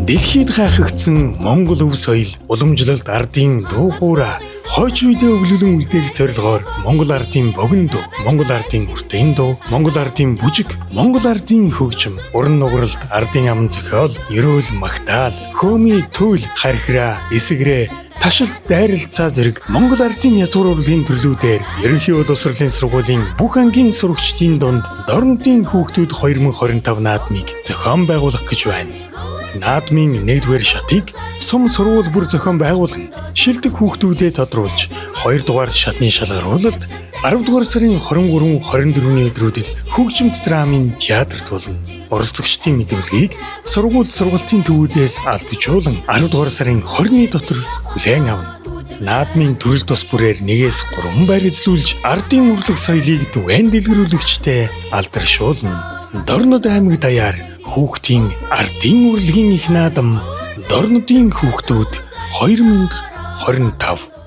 Дэлхийд гайхагдсан Монгол өв соёл уламжлалт ардын дуу хоорой хойч үедээ өвлөлөн үлдээх зорилгоор Монгол ардын богино дуу, Монгол ардын хүртээн дуу, Монгол ардын бүжиг, Монгол ардын хөгжим, уран нугаралт, ардын аман зохиол, ерөөл магтаал, хөөмий туйл, хархираа, эсгэрээ, ташилт дайралцаа зэрэг Монгол ардын язгуур урлагийн төрлүүдээр ерөнхий боловсролын сургуулийн бүх ангийн сурагчдын дунд дорнодын хүүхдүүд 2025 наадмыг зохион байгуулах гэж байна. Наадмын 1-р шатыг сум сургууль бүр зохион байгуулан шилдэг хүүхдүүдэд тодруулж 2 дугаар шатны шалгаруулалт 10 дугаар сарын 23-24-ний өдрүүдэд хөгжимт драмын театрт болно. Оролцогчдын мэдүүлгийг сургалтын төвүүдээс албажуулан 10 дугаар сарын 20-ны дотор хүлээн авна. Наадмын төрөл тус бүрээр 1-3 байр эзлүүлж ардын урлаг соёлыг түгээн дэлгэрүүлэгчтэй алдаршуулна. Дорнод аймаг даяар хүүхдийн ардын урлагийн их наадам Дорнодын хүүхдүүд 2025